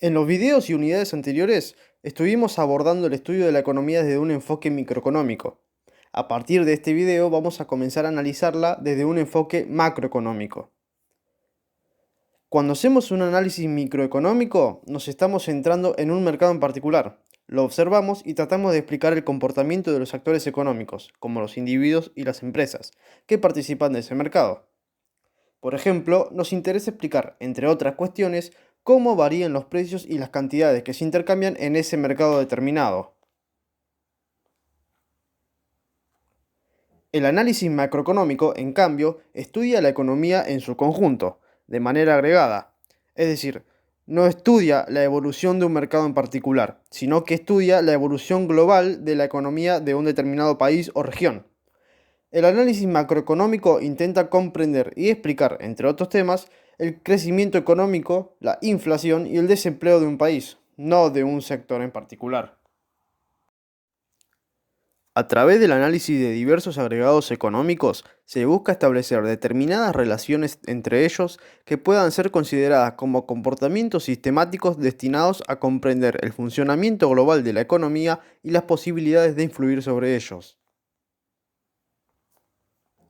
En los videos y unidades anteriores estuvimos abordando el estudio de la economía desde un enfoque microeconómico. A partir de este video vamos a comenzar a analizarla desde un enfoque macroeconómico. Cuando hacemos un análisis microeconómico, nos estamos centrando en un mercado en particular. Lo observamos y tratamos de explicar el comportamiento de los actores económicos, como los individuos y las empresas, que participan de ese mercado. Por ejemplo, nos interesa explicar, entre otras cuestiones, cómo varían los precios y las cantidades que se intercambian en ese mercado determinado. El análisis macroeconómico, en cambio, estudia la economía en su conjunto, de manera agregada. Es decir, no estudia la evolución de un mercado en particular, sino que estudia la evolución global de la economía de un determinado país o región. El análisis macroeconómico intenta comprender y explicar, entre otros temas, el crecimiento económico, la inflación y el desempleo de un país, no de un sector en particular. A través del análisis de diversos agregados económicos, se busca establecer determinadas relaciones entre ellos que puedan ser consideradas como comportamientos sistemáticos destinados a comprender el funcionamiento global de la economía y las posibilidades de influir sobre ellos.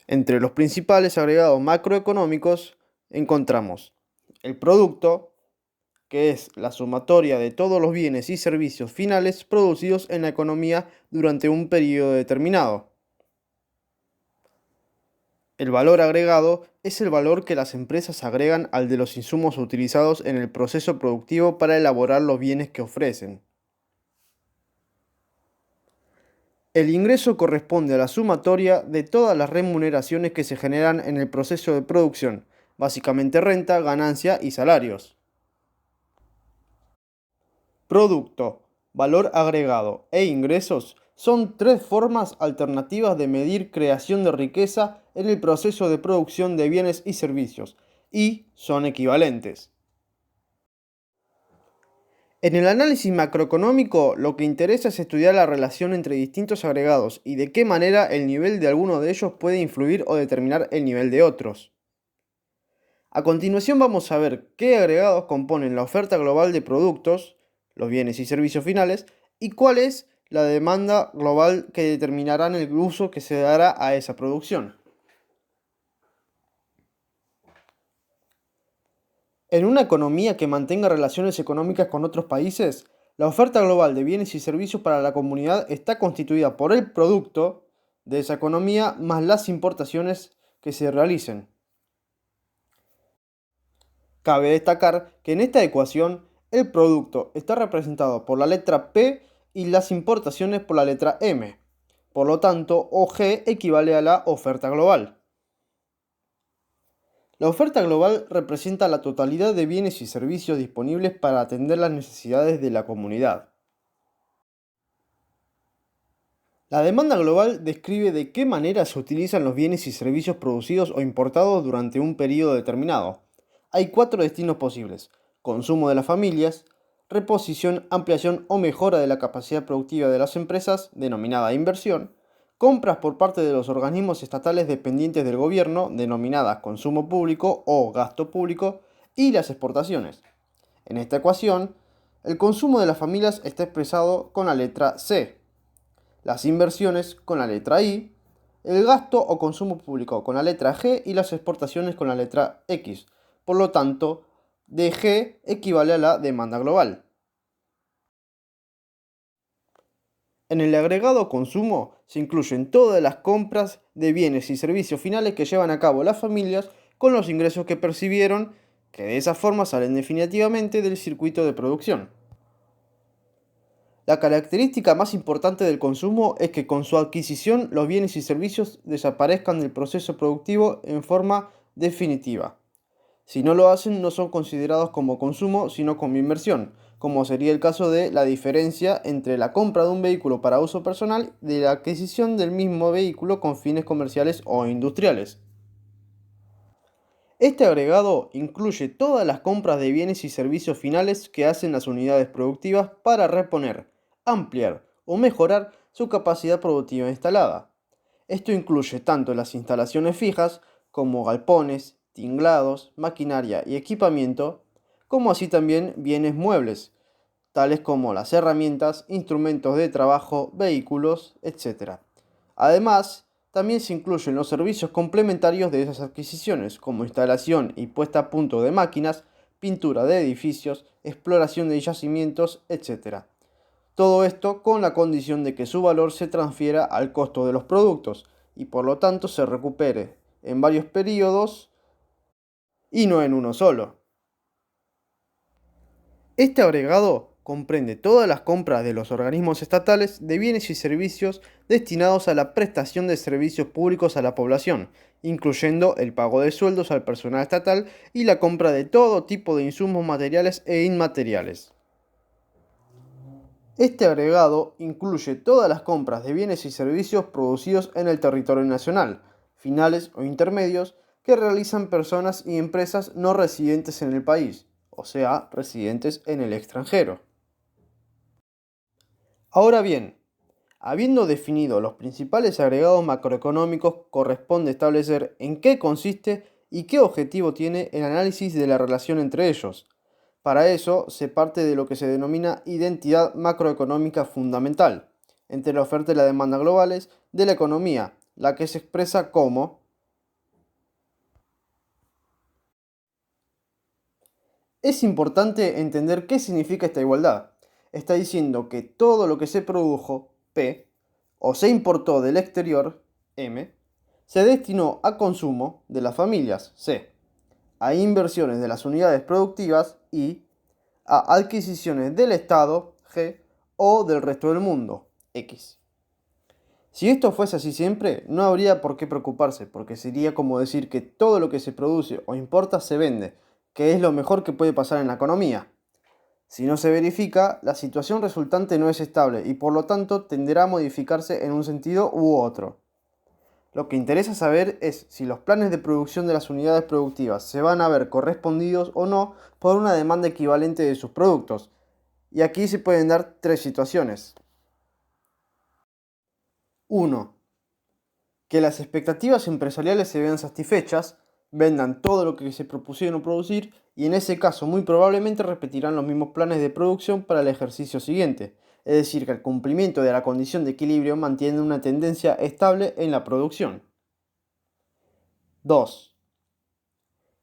Entre los principales agregados macroeconómicos encontramos el producto, que es la sumatoria de todos los bienes y servicios finales producidos en la economía durante un periodo determinado. El valor agregado es el valor que las empresas agregan al de los insumos utilizados en el proceso productivo para elaborar los bienes que ofrecen. El ingreso corresponde a la sumatoria de todas las remuneraciones que se generan en el proceso de producción, básicamente renta, ganancia y salarios. Producto, valor agregado e ingresos son tres formas alternativas de medir creación de riqueza en el proceso de producción de bienes y servicios, y son equivalentes. En el análisis macroeconómico, lo que interesa es estudiar la relación entre distintos agregados y de qué manera el nivel de alguno de ellos puede influir o determinar el nivel de otros. A continuación vamos a ver qué agregados componen la oferta global de productos, los bienes y servicios finales, y cuál es la demanda global que determinarán el uso que se dará a esa producción. En una economía que mantenga relaciones económicas con otros países, la oferta global de bienes y servicios para la comunidad está constituida por el producto de esa economía más las importaciones que se realicen. Cabe destacar que en esta ecuación el producto está representado por la letra P y las importaciones por la letra M. Por lo tanto, OG equivale a la oferta global. La oferta global representa la totalidad de bienes y servicios disponibles para atender las necesidades de la comunidad. La demanda global describe de qué manera se utilizan los bienes y servicios producidos o importados durante un periodo determinado. Hay cuatro destinos posibles: consumo de las familias, reposición, ampliación o mejora de la capacidad productiva de las empresas, denominada inversión, compras por parte de los organismos estatales dependientes del gobierno, denominadas consumo público o gasto público, y las exportaciones. En esta ecuación, el consumo de las familias está expresado con la letra C, las inversiones con la letra I, el gasto o consumo público con la letra G y las exportaciones con la letra X. Por lo tanto, DG equivale a la demanda global. En el agregado consumo se incluyen todas las compras de bienes y servicios finales que llevan a cabo las familias con los ingresos que percibieron, que de esa forma salen definitivamente del circuito de producción. La característica más importante del consumo es que con su adquisición los bienes y servicios desaparezcan del proceso productivo en forma definitiva. Si no lo hacen, no son considerados como consumo, sino como inversión, como sería el caso de la diferencia entre la compra de un vehículo para uso personal y la adquisición del mismo vehículo con fines comerciales o industriales. Este agregado incluye todas las compras de bienes y servicios finales que hacen las unidades productivas para reponer, ampliar o mejorar su capacidad productiva instalada. Esto incluye tanto las instalaciones fijas como galpones, tinglados, maquinaria y equipamiento, como así también bienes muebles, tales como las herramientas, instrumentos de trabajo, vehículos, etc. Además, también se incluyen los servicios complementarios de esas adquisiciones, como instalación y puesta a punto de máquinas, pintura de edificios, exploración de yacimientos, etc. Todo esto con la condición de que su valor se transfiera al costo de los productos y por lo tanto se recupere en varios periodos y no en uno solo. Este agregado comprende todas las compras de los organismos estatales de bienes y servicios destinados a la prestación de servicios públicos a la población, incluyendo el pago de sueldos al personal estatal y la compra de todo tipo de insumos materiales e inmateriales. Este agregado incluye todas las compras de bienes y servicios producidos en el territorio nacional, finales o intermedios, que realizan personas y empresas no residentes en el país, o sea, residentes en el extranjero. Ahora bien, habiendo definido los principales agregados macroeconómicos, corresponde establecer en qué consiste y qué objetivo tiene el análisis de la relación entre ellos. Para eso se parte de lo que se denomina identidad macroeconómica fundamental, entre la oferta y la demanda globales de la economía, la que se expresa como: es importante entender qué significa esta igualdad. Está diciendo que todo lo que se produjo, P, o se importó del exterior, M, se destinó a consumo de las familias, C, a inversiones de las unidades productivas, I, a adquisiciones del Estado, G, o del resto del mundo, X. Si esto fuese así siempre, no habría por qué preocuparse, porque sería como decir que todo lo que se produce o importa se vende, que es lo mejor que puede pasar en la economía. Si no se verifica, la situación resultante no es estable y por lo tanto tenderá a modificarse en un sentido u otro. Lo que interesa saber es si los planes de producción de las unidades productivas se van a ver correspondidos o no por una demanda equivalente de sus productos. Y aquí se pueden dar tres situaciones. 1. Que las expectativas empresariales se vean satisfechas, vendan todo lo que se propusieron producir y en ese caso muy probablemente repetirán los mismos planes de producción para el ejercicio siguiente, es decir, que el cumplimiento de la condición de equilibrio mantiene una tendencia estable en la producción. 2.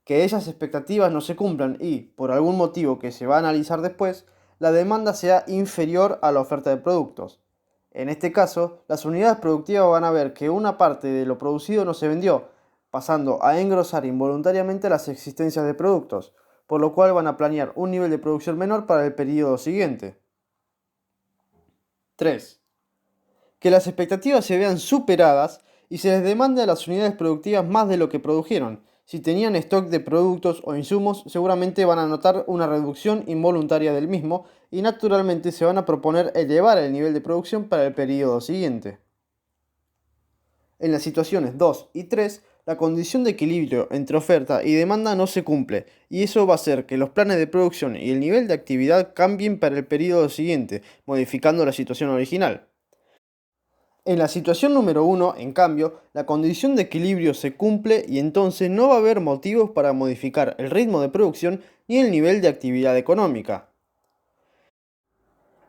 Que esas expectativas no se cumplan y, por algún motivo que se va a analizar después, la demanda sea inferior a la oferta de productos. En este caso, las unidades productivas van a ver que una parte de lo producido no se vendió, pasando a engrosar involuntariamente las existencias de productos, por lo cual van a planear un nivel de producción menor para el periodo siguiente. 3. Que las expectativas se vean superadas y se les demande a las unidades productivas más de lo que produjeron. Si tenían stock de productos o insumos, seguramente van a notar una reducción involuntaria del mismo y naturalmente se van a proponer elevar el nivel de producción para el periodo siguiente. En las situaciones 2 y 3, la condición de equilibrio entre oferta y demanda no se cumple, y eso va a hacer que los planes de producción y el nivel de actividad cambien para el periodo siguiente, modificando la situación original. En la situación número 1, en cambio, la condición de equilibrio se cumple y entonces no va a haber motivos para modificar el ritmo de producción ni el nivel de actividad económica.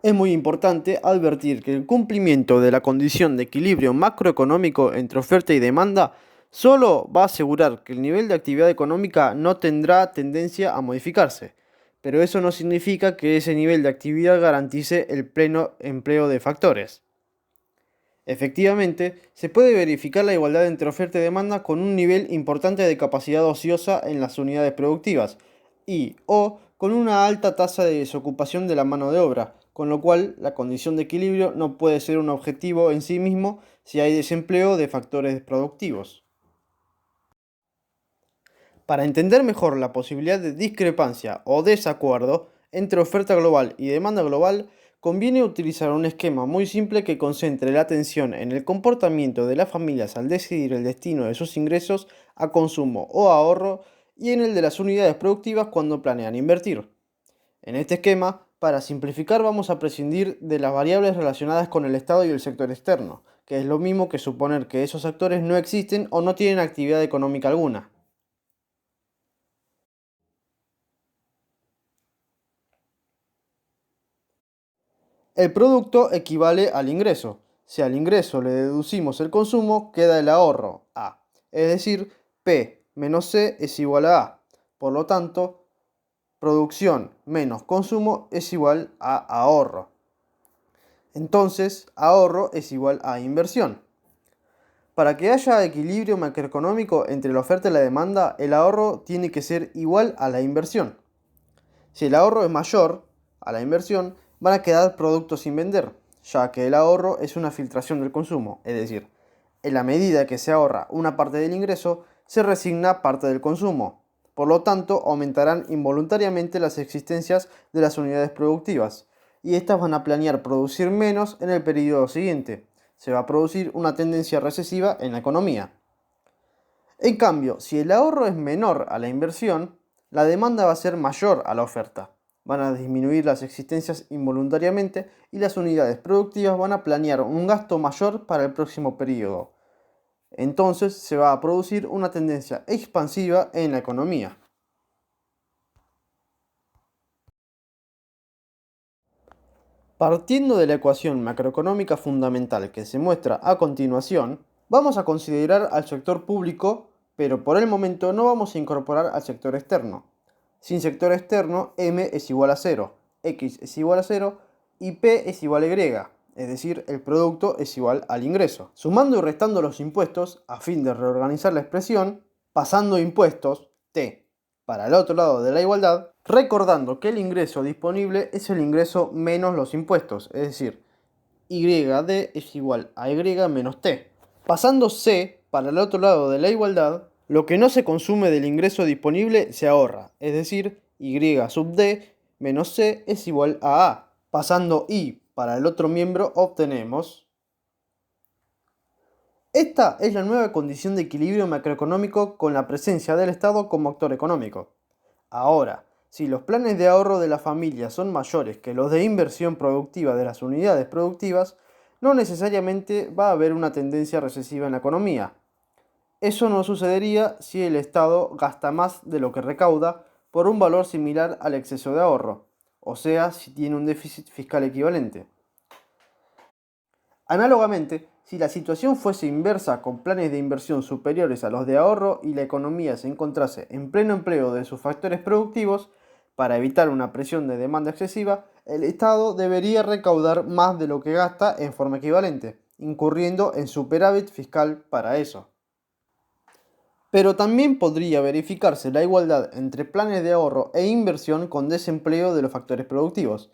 Es muy importante advertir que el cumplimiento de la condición de equilibrio macroeconómico entre oferta y demanda solo va a asegurar que el nivel de actividad económica no tendrá tendencia a modificarse, pero eso no significa que ese nivel de actividad garantice el pleno empleo de factores. Efectivamente, se puede verificar la igualdad entre oferta y demanda con un nivel importante de capacidad ociosa en las unidades productivas y o con una alta tasa de desocupación de la mano de obra, con lo cual la condición de equilibrio no puede ser un objetivo en sí mismo si hay desempleo de factores productivos. Para entender mejor la posibilidad de discrepancia o desacuerdo entre oferta global y demanda global, conviene utilizar un esquema muy simple que concentre la atención en el comportamiento de las familias al decidir el destino de sus ingresos a consumo o ahorro y en el de las unidades productivas cuando planean invertir. En este esquema, para simplificar, vamos a prescindir de las variables relacionadas con el Estado y el sector externo, que es lo mismo que suponer que esos actores no existen o no tienen actividad económica alguna. El producto equivale al ingreso. Si al ingreso le deducimos el consumo, queda el ahorro, A. Es decir, P menos C es igual a A. Por lo tanto, producción menos consumo es igual a ahorro. Entonces, ahorro es igual a inversión. Para que haya equilibrio macroeconómico entre la oferta y la demanda, el ahorro tiene que ser igual a la inversión. Si el ahorro es mayor a la inversión, van a quedar productos sin vender, ya que el ahorro es una filtración del consumo, es decir, en la medida que se ahorra una parte del ingreso, se resigna parte del consumo. Por lo tanto, aumentarán involuntariamente las existencias de las unidades productivas, y estas van a planear producir menos en el periodo siguiente. Se va a producir una tendencia recesiva en la economía. En cambio, si el ahorro es menor a la inversión, la demanda va a ser mayor a la oferta. Van a disminuir las existencias involuntariamente y las unidades productivas van a planear un gasto mayor para el próximo periodo. Entonces se va a producir una tendencia expansiva en la economía. Partiendo de la ecuación macroeconómica fundamental que se muestra a continuación, vamos a considerar al sector público, pero por el momento no vamos a incorporar al sector externo. Sin sector externo, M es igual a 0, X es igual a 0 y P es igual a Y, es decir, el producto es igual al ingreso. Sumando y restando los impuestos, a fin de reorganizar la expresión, pasando impuestos, T, para el otro lado de la igualdad, recordando que el ingreso disponible es el ingreso menos los impuestos, es decir, YD es igual a Y menos T. Pasando C para el otro lado de la igualdad, lo que no se consume del ingreso disponible se ahorra, es decir, Y sub D menos C es igual a A. Pasando I para el otro miembro obtenemos... Esta es la nueva condición de equilibrio macroeconómico con la presencia del Estado como actor económico. Ahora, si los planes de ahorro de la familia son mayores que los de inversión productiva de las unidades productivas, no necesariamente va a haber una tendencia recesiva en la economía. Eso no sucedería si el Estado gasta más de lo que recauda por un valor similar al exceso de ahorro, o sea, si tiene un déficit fiscal equivalente. Análogamente, si la situación fuese inversa con planes de inversión superiores a los de ahorro y la economía se encontrase en pleno empleo de sus factores productivos, para evitar una presión de demanda excesiva, el Estado debería recaudar más de lo que gasta en forma equivalente, incurriendo en superávit fiscal para eso. Pero también podría verificarse la igualdad entre planes de ahorro e inversión con desempleo de los factores productivos.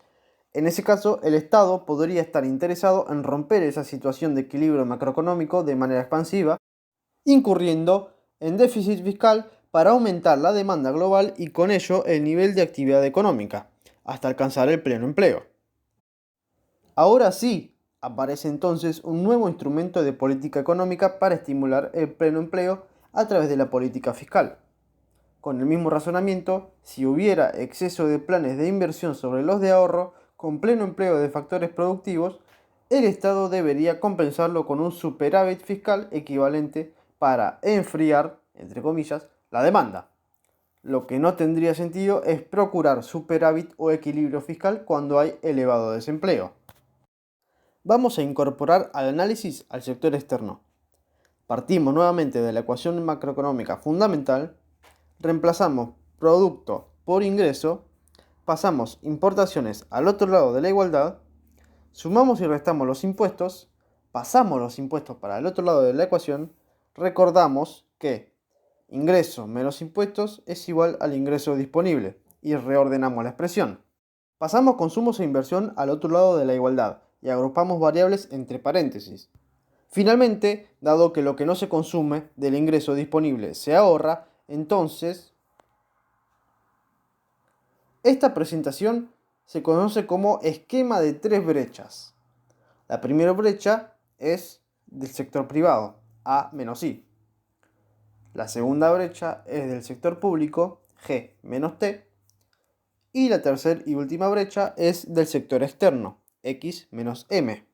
En ese caso, el Estado podría estar interesado en romper esa situación de equilibrio macroeconómico de manera expansiva, incurriendo en déficit fiscal para aumentar la demanda global y con ello el nivel de actividad económica, hasta alcanzar el pleno empleo. Ahora sí, aparece entonces un nuevo instrumento de política económica para estimular el pleno empleo a través de la política fiscal. Con el mismo razonamiento, si hubiera exceso de planes de inversión sobre los de ahorro, con pleno empleo de factores productivos, el Estado debería compensarlo con un superávit fiscal equivalente para enfriar, entre comillas, la demanda. Lo que no tendría sentido es procurar superávit o equilibrio fiscal cuando hay elevado desempleo. Vamos a incorporar al análisis al sector externo. Partimos nuevamente de la ecuación macroeconómica fundamental, reemplazamos producto por ingreso, pasamos importaciones al otro lado de la igualdad, sumamos y restamos los impuestos, pasamos los impuestos para el otro lado de la ecuación, recordamos que ingreso menos impuestos es igual al ingreso disponible y reordenamos la expresión. Pasamos consumos e inversión al otro lado de la igualdad y agrupamos variables entre paréntesis. Finalmente, dado que lo que no se consume del ingreso disponible se ahorra, entonces esta presentación se conoce como esquema de tres brechas. La primera brecha es del sector privado, A menos I. La segunda brecha es del sector público, G menos T. Y la tercera y última brecha es del sector externo, X menos M.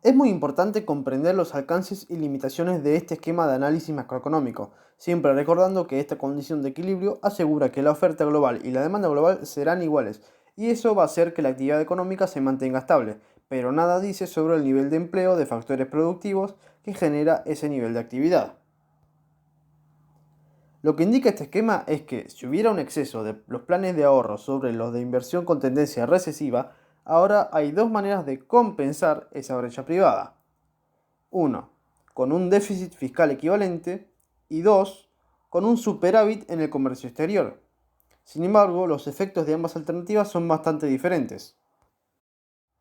Es muy importante comprender los alcances y limitaciones de este esquema de análisis macroeconómico, siempre recordando que esta condición de equilibrio asegura que la oferta global y la demanda global serán iguales y eso va a hacer que la actividad económica se mantenga estable, pero nada dice sobre el nivel de empleo de factores productivos que genera ese nivel de actividad. Lo que indica este esquema es que si hubiera un exceso de los planes de ahorro sobre los de inversión con tendencia recesiva, ahora hay dos maneras de compensar esa brecha privada. Uno, con un déficit fiscal equivalente y dos, con un superávit en el comercio exterior. Sin embargo, los efectos de ambas alternativas son bastante diferentes.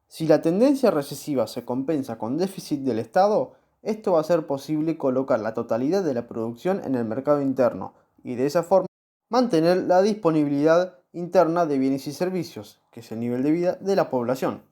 Si la tendencia recesiva se compensa con déficit del Estado, esto va a ser posible colocar la totalidad de la producción en el mercado interno y de esa forma mantener la disponibilidad interna de bienes y servicios, que es el nivel de vida de la población.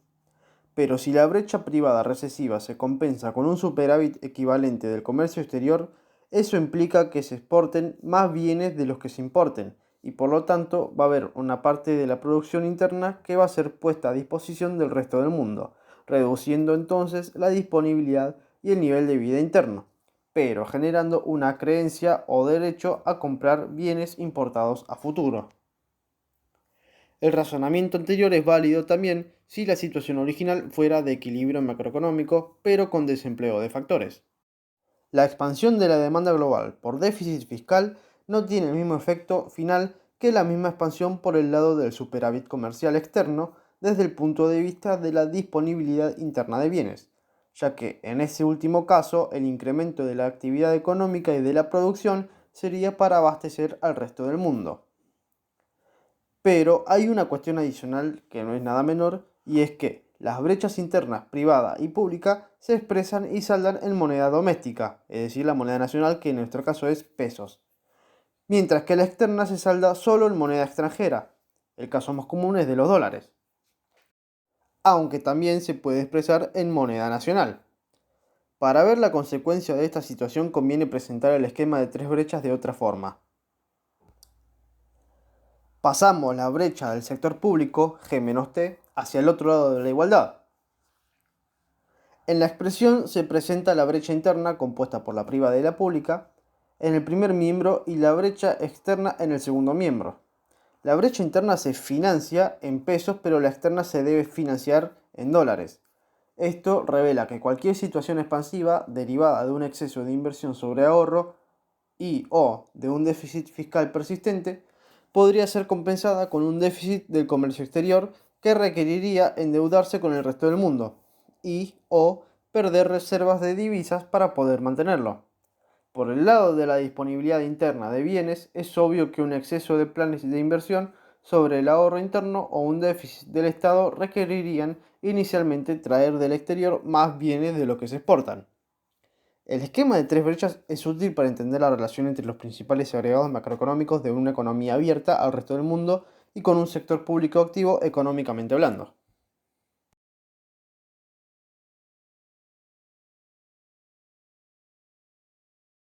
Pero si la brecha privada recesiva se compensa con un superávit equivalente del comercio exterior, eso implica que se exporten más bienes de los que se importen, y por lo tanto va a haber una parte de la producción interna que va a ser puesta a disposición del resto del mundo, reduciendo entonces la disponibilidad y el nivel de vida interno, pero generando una creencia o derecho a comprar bienes importados a futuro. El razonamiento anterior es válido también si la situación original fuera de equilibrio macroeconómico, pero con desempleo de factores. La expansión de la demanda global por déficit fiscal no tiene el mismo efecto final que la misma expansión por el lado del superávit comercial externo desde el punto de vista de la disponibilidad interna de bienes, ya que en ese último caso el incremento de la actividad económica y de la producción sería para abastecer al resto del mundo. Pero hay una cuestión adicional que no es nada menor, y es que las brechas internas privada y pública se expresan y saldan en moneda doméstica, es decir, la moneda nacional, que en nuestro caso es pesos, mientras que la externa se salda solo en moneda extranjera. El caso más común es de los dólares, aunque también se puede expresar en moneda nacional. Para ver la consecuencia de esta situación conviene presentar el esquema de tres brechas de otra forma. Pasamos la brecha del sector público, G-T, hacia el otro lado de la igualdad. En la expresión se presenta la brecha interna compuesta por la privada y la pública en el primer miembro y la brecha externa en el segundo miembro. La brecha interna se financia en pesos, pero la externa se debe financiar en dólares. Esto revela que cualquier situación expansiva derivada de un exceso de inversión sobre ahorro y o de un déficit fiscal persistente podría ser compensada con un déficit del comercio exterior que requeriría endeudarse con el resto del mundo y o perder reservas de divisas para poder mantenerlo. Por el lado de la disponibilidad interna de bienes, es obvio que un exceso de planes de inversión sobre el ahorro interno o un déficit del Estado requerirían inicialmente traer del exterior más bienes de lo que se exportan. El esquema de tres brechas es útil para entender la relación entre los principales agregados macroeconómicos de una economía abierta al resto del mundo y con un sector público activo económicamente hablando.